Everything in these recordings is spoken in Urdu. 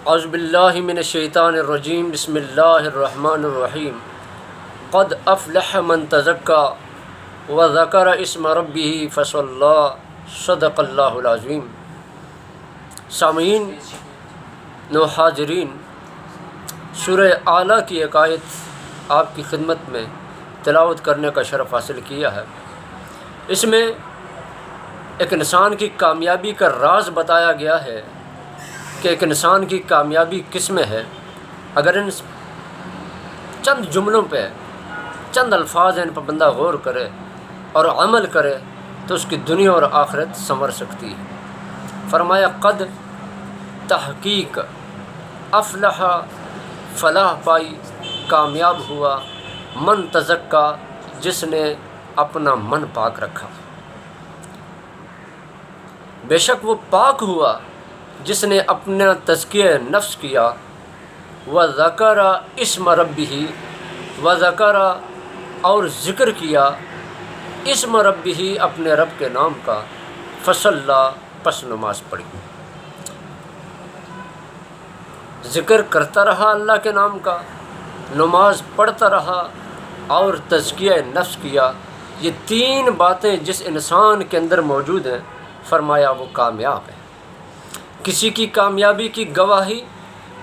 اعوذ باللہ من الشیطان الرجیم بسم اللہ الرحمن الرحیم قد افلح من تزکی وذکر اسم ربہ فصلی صدق اللہ العظیم۔ سامعین و حاضرین، سورہ اعلیٰ کی ایک آیت آپ کی خدمت میں تلاوت کرنے کا شرف حاصل کیا ہے۔ اس میں ایک انسان کی کامیابی کا راز بتایا گیا ہے کہ ایک انسان کی کامیابی کس میں ہے۔ اگر ان چند جملوں پہ، چند الفاظ ان پر بندہ غور کرے اور عمل کرے تو اس کی دنیا اور آخرت سنور سکتی ہے۔ فرمایا قد، تحقیق، افلح، فلاح پائی، کامیاب ہوا، من تزکا، جس نے اپنا من پاک رکھا۔ بے شک وہ پاک ہوا جس نے اپنا تزکیہ نفس کیا، وذکر اسم ربہ، وذکر اور ذکر کیا، اسم ربہ اپنے رب کے نام کا، فصلی پس نماز پڑھی۔ ذکر کرتا رہا اللہ کے نام کا، نماز پڑھتا رہا اور تزکیہ نفس کیا۔ یہ تین باتیں جس انسان کے اندر موجود ہیں، فرمایا وہ کامیاب ہے۔ کسی کی کامیابی کی گواہی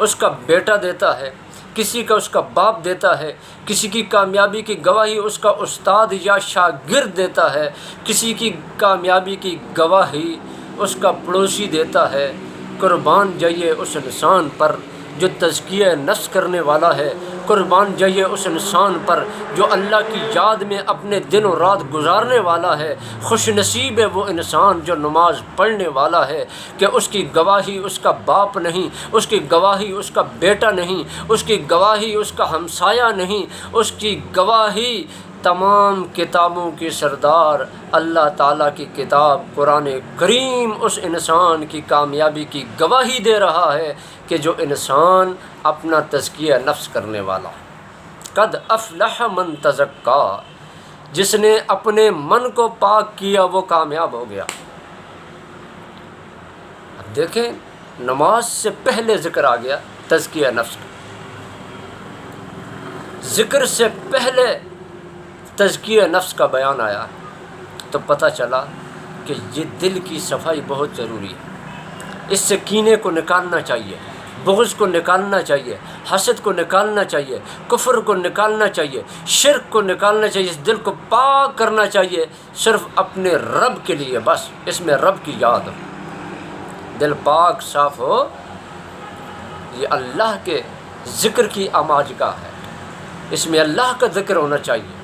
اس کا بیٹا دیتا ہے، کسی کا اس کا باپ دیتا ہے، کسی کی کامیابی کی گواہی اس کا استاد یا شاگرد دیتا ہے، کسی کی کامیابی کی گواہی اس کا پڑوسی دیتا ہے۔ قربان جائیے اس انسان پر جو تزکیہ نفس کرنے والا ہے، قربان جائیے اس انسان پر جو اللہ کی یاد میں اپنے دن و رات گزارنے والا ہے۔ خوش نصیب ہے وہ انسان جو نماز پڑھنے والا ہے کہ اس کی گواہی اس کا باپ نہیں، اس کی گواہی اس کا بیٹا نہیں، اس کی گواہی اس کا ہمسایہ نہیں، اس کی گواہی تمام کتابوں کی سردار اللہ تعالیٰ کی کتاب قرآن کریم اس انسان کی کامیابی کی گواہی دے رہا ہے کہ جو انسان اپنا تزکیہ نفس کرنے والا۔ قد افلح من تزکا، جس نے اپنے من کو پاک کیا وہ کامیاب ہو گیا۔ اب دیکھیں، نماز سے پہلے ذکر آ گیا تزکیہ نفس کا، ذکر سے پہلے تزکیہ نفس کا بیان آیا تو پتہ چلا کہ یہ دل کی صفائی بہت ضروری ہے۔ اس سے کینے کو نکالنا چاہیے، بغض کو نکالنا چاہیے، حسد کو نکالنا چاہیے، کفر کو نکالنا چاہیے، شرک کو نکالنا چاہیے، اس دل کو پاک کرنا چاہیے صرف اپنے رب کے لیے، بس اس میں رب کی یاد ہو، دل پاک صاف ہو۔ یہ اللہ کے ذکر کی آماجگاہ ہے، اس میں اللہ کا ذکر ہونا چاہیے،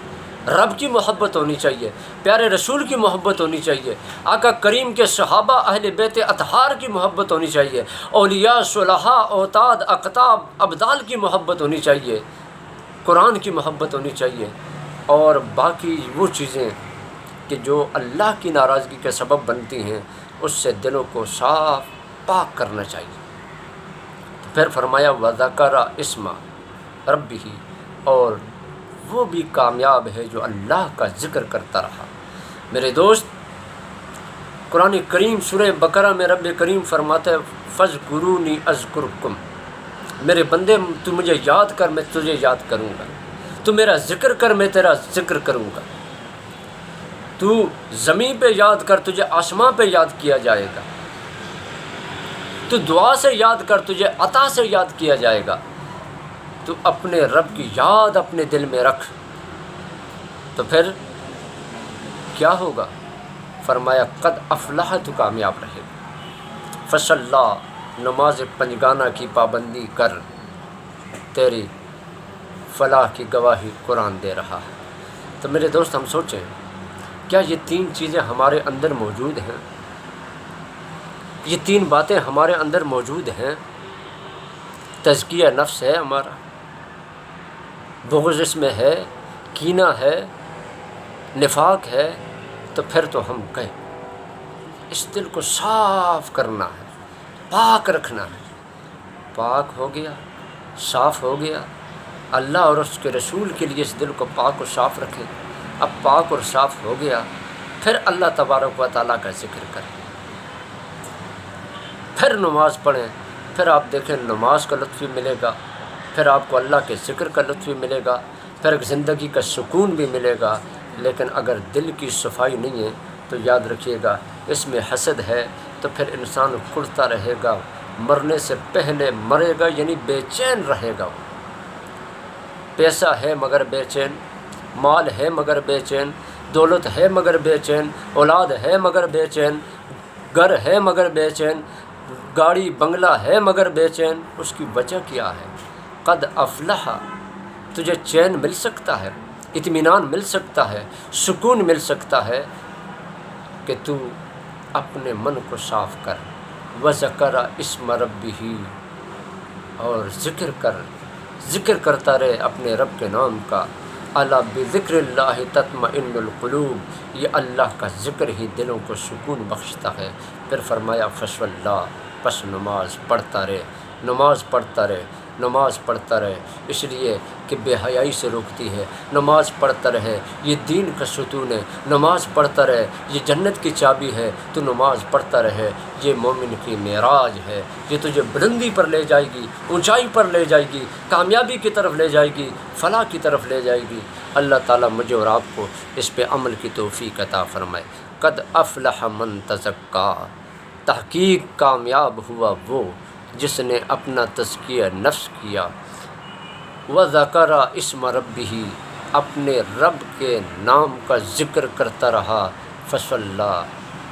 رب کی محبت ہونی چاہیے، پیارے رسول کی محبت ہونی چاہیے، آقا کریم کے صحابہ اہل بیت اطہار کی محبت ہونی چاہیے، اولیاء، صلحاء، اوتاد، اقطاب، ابدال کی محبت ہونی چاہیے، قرآن کی محبت ہونی چاہیے، اور باقی وہ چیزیں کہ جو اللہ کی ناراضگی کے سبب بنتی ہیں اس سے دلوں کو صاف پاک کرنا چاہیے۔ پھر فرمایا وذکر اسم ربہ، اور وہ بھی کامیاب ہے جو اللہ کا ذکر کرتا رہا۔ میرے دوست، قرآن کریم سورہ بقرہ میں رب کریم فرماتا ہے فاذکرونی اذکرکم، میرے بندے تو مجھے یاد کر میں تجھے یاد کروں گا، تو میرا ذکر کر میں تیرا ذکر کروں گا، تو زمین پہ یاد کر تجھے آسمان پہ یاد کیا جائے گا، تو دعا سے یاد کر تجھے عطا سے یاد کیا جائے گا، تو اپنے رب کی یاد اپنے دل میں رکھ، تو پھر کیا ہوگا؟ فرمایا قد افلح، تو کامیاب رہے گا۔ فصلی، نماز پنجگانہ کی پابندی کر، تیری فلاح کی گواہی قرآن دے رہا ہے۔ تو میرے دوست، ہم سوچیں کیا یہ تین چیزیں ہمارے اندر موجود ہیں؟ یہ تین باتیں ہمارے اندر موجود ہیں؟ تزکیہ نفس ہے ہمارا، بغض اس میں ہے، کینہ ہے، نفاق ہے، تو پھر تو ہم کہیں اس دل کو صاف کرنا ہے، پاک رکھنا ہے۔ پاک ہو گیا، صاف ہو گیا، اللہ اور اس کے رسول کے لیے اس دل کو پاک و صاف رکھیں۔ اب پاک اور صاف ہو گیا، پھر اللہ تبارک و تعالیٰ کا ذکر کریں، پھر نماز پڑھیں، پھر آپ دیکھیں نماز کا لطف بھی ملے گا، پھر آپ کو اللہ کے ذکر کا لطف بھی ملے گا، پھر ایک زندگی کا سکون بھی ملے گا۔ لیکن اگر دل کی صفائی نہیں ہے تو یاد رکھیے گا اس میں حسد ہے، تو پھر انسان کڑتا رہے گا، مرنے سے پہلے مرے گا، یعنی بے چین رہے گا۔ پیسہ ہے مگر بے چین، مال ہے مگر بے چین، دولت ہے مگر بے چین، اولاد ہے مگر بے چین، گھر ہے مگر بے چین، گاڑی بنگلہ ہے مگر بے چین۔ اس کی وجہ کیا ہے؟ قد افلح، تجھے چین مل سکتا ہے، اطمینان مل سکتا ہے، سکون مل سکتا ہے کہ تو اپنے من کو صاف کر، وذکر اسم ربہ، اور ذکر کرتا رہے اپنے رب کے نام کا۔ الا بذکر اللہ تطمئن القلوب، یہ اللہ کا ذکر ہی دلوں کو سکون بخشتا ہے۔ پھر فرمایا فصلی، پس نماز پڑھتا رہے، نماز پڑھتا رہے، نماز پڑھتا رہے، اس لیے کہ بے حیائی سے روکتی ہے۔ نماز پڑھتا رہے، یہ دین کا ستون ہے۔ نماز پڑھتا رہے، یہ جنت کی چابی ہے۔ تو نماز پڑھتا رہے، یہ مومن کی معراج ہے، یہ تجھے بلندی پر لے جائے گی، اونچائی پر لے جائے گی، کامیابی کی طرف لے جائے گی، فلاح کی طرف لے جائے گی۔ اللہ تعالیٰ مجھے اور آپ کو اس پہ عمل کی توفیق عطا فرمائے۔ قد افلح من تزکا، تحقیق کامیاب ہوا وہ جس نے اپنا تزکیہ نفس کیا، وذکر اسم ربہ، اپنے رب کے نام کا ذکر کرتا رہا، فصلی،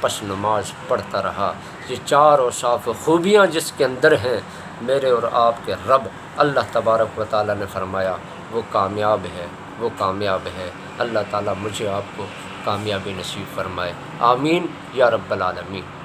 پس نماز پڑھتا رہا۔ یہ چار اوصاف خوبیاں جس کے اندر ہیں، میرے اور آپ کے رب اللہ تبارک و تعالیٰ نے فرمایا وہ کامیاب ہے، وہ کامیاب ہے۔ اللہ تعالیٰ مجھے آپ کو کامیابی نصیب فرمائے، آمین یا رب العالمین۔